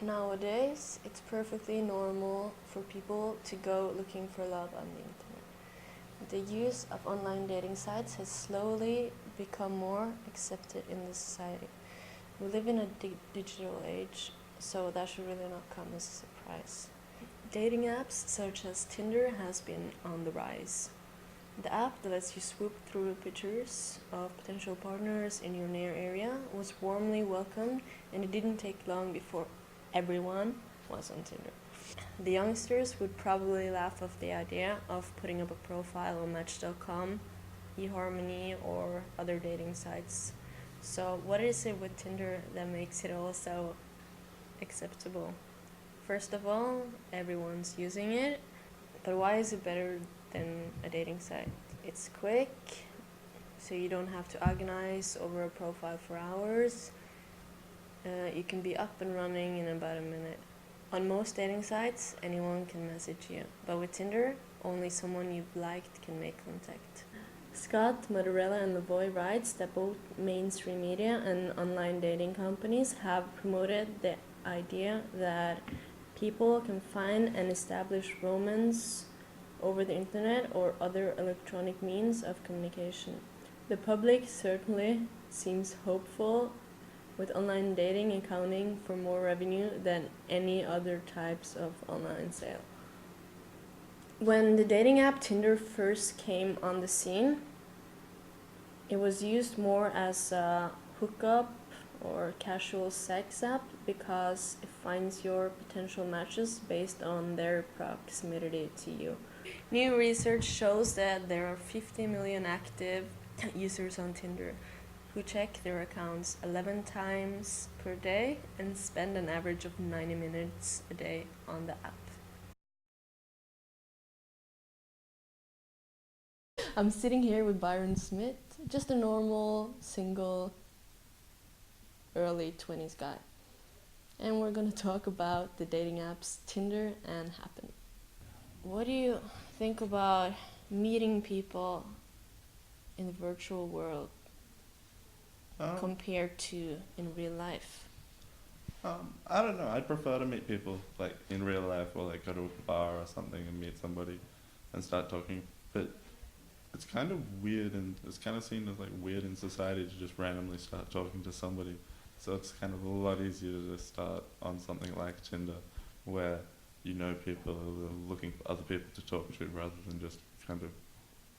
Nowadays, it's perfectly normal for people to go looking for love on the internet. The use of online dating sites has slowly become more accepted in the society. We live in a digital age, so that should really not come as a surprise. Dating apps such as Tinder has been on the rise. The app that lets you swoop through pictures of potential partners in your near area was warmly welcomed, and it didn't take long before everyone was on Tinder. The youngsters would probably laugh off the idea of putting up a profile on Match.com, eHarmony, or other dating sites. So, what is it with Tinder that makes it all so acceptable? First of all, everyone's using it, but why is it better than a dating site? It's quick, so you don't have to agonize over a profile for hours. You can be up and running in about a minute. On most dating sites, anyone can message you, but with Tinder, only someone you've liked can make contact. Scott, Mottarella, and Lavooy writes that both mainstream media and online dating companies have promoted the idea that people can find and establish romance over the internet or other electronic means of communication. The public certainly seems hopeful, with online dating accounting for more revenue than any other types of online sale. When the dating app Tinder first came on the scene, it was used more as a hookup or casual sex app because it finds your potential matches based on their proximity to you. New research shows that there are 50 million active users on Tinder who check their accounts 11 times per day and spend an average of 90 minutes a day on the app. I'm sitting here with Byron Smith, just a normal, single, early 20s guy. And we're gonna talk about the dating apps Tinder and Happen. What do you think about meeting people in the virtual world compared to in real life? I don't know. I'd prefer to meet people like in real life, or like go to a bar or something and meet somebody and start talking. But it's kind of weird, and it's kind of seen as like weird in society to just randomly start talking to somebody. So it's kind of a lot easier to just start on something like Tinder, where you know people are looking for other people to talk to rather than just kind of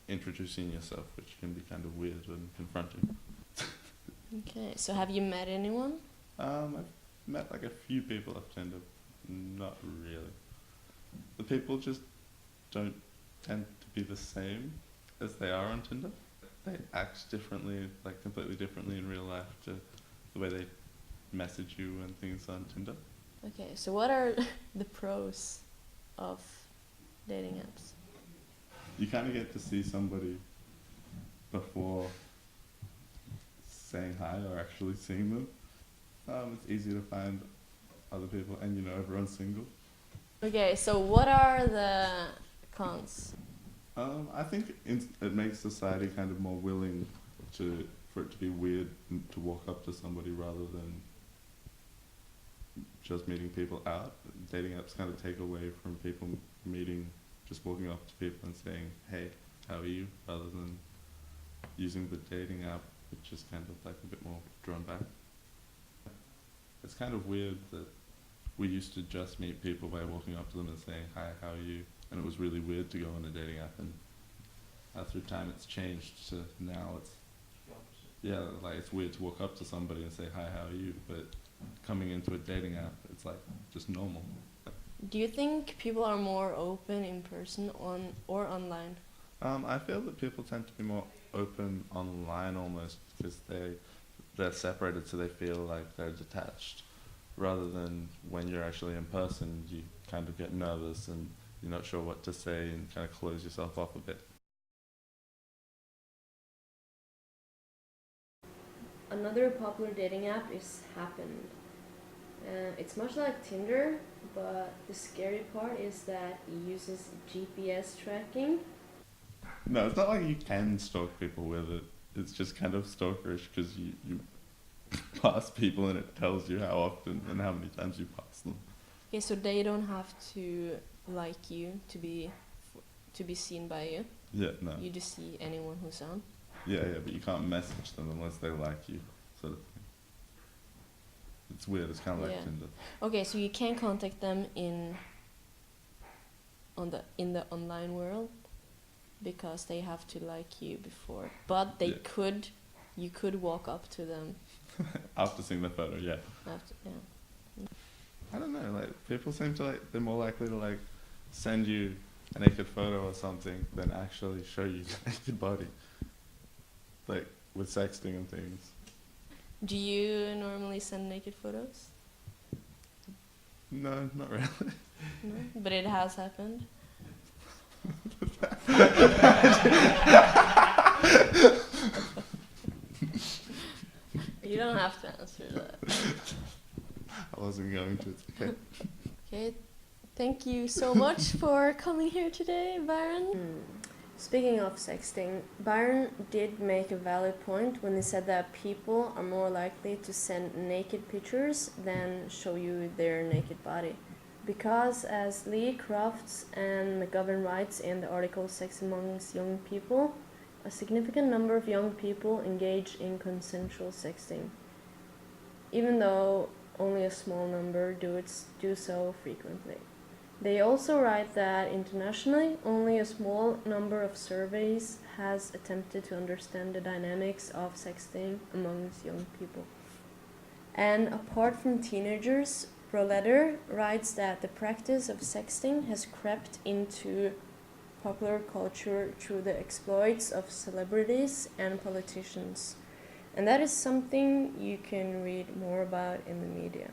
introducing yourself, which can be kind of weird and confronting. Okay, so have you met anyone? I've met like a few people off Tinder, not really. The people just don't tend to be the same as they are on Tinder. They act differently, like completely differently in real life to the way they message you and things on Tinder. Okay, so what are the pros of dating apps? You kind of get to see somebody before saying hi or actually seeing them. It's easy to find other people, and you know everyone's single. Okay, so what are the cons? I think it makes society kind of more willing for it to be weird to walk up to somebody rather than just meeting people out. Dating apps kind of take away from people just walking up to people and saying, "Hey, how are you?" rather than using the dating app, which is kind of like a bit more drawn back. It's kind of weird that we used to just meet people by walking up to them and saying, "Hi, how are you?" And it was really weird to go on a dating app, and through time it's changed to now it's it's weird to walk up to somebody and say, "Hi, how are you?" But coming into a dating app, it's like just normal. Do you think people are more open in person or online? I feel that people tend to be more open online almost because they're separated, so they feel like they're detached, rather than when you're actually in person, you kind of get nervous and you're not sure what to say and kind of close yourself off a bit. Another popular dating app is Happen. It's much like Tinder, but the scary part is that it uses GPS tracking. No, it's not like you can stalk people with it. It's just kind of stalkerish because you pass people and it tells you how often and how many times you pass them. Okay, so they don't have to like you to be seen by you. Yeah, no. You just see anyone who's on. Yeah, but you can't message them unless they like you, sort of thing. It's weird. It's kind of like Tinder. Okay, so you can contact them in the online world because they have to like you before, but they you could walk up to them after seeing the photo. Yeah. Yeah. I don't know. Like people seem to they're more likely to send you a naked photo or something than actually show you the naked body. Like with sexting and things. Do you normally send naked photos? No, not really. No, but it has happened. You don't have to answer that. I wasn't going to. It's okay. Okay, thank you so much for coming here today, Byron. Speaking of sexting, Byron did make a valid point when he said that people are more likely to send naked pictures than show you their naked body. Because, as Lee, Crofts, and McGovern writes in the article Sex Amongst Young People, a significant number of young people engage in consensual sexting, even though only a small number do so frequently. They also write that internationally, only a small number of surveys has attempted to understand the dynamics of sexting amongst young people. And apart from teenagers, Rholetter writes that the practice of sexting has crept into popular culture through the exploits of celebrities and politicians. And that is something you can read more about in the media.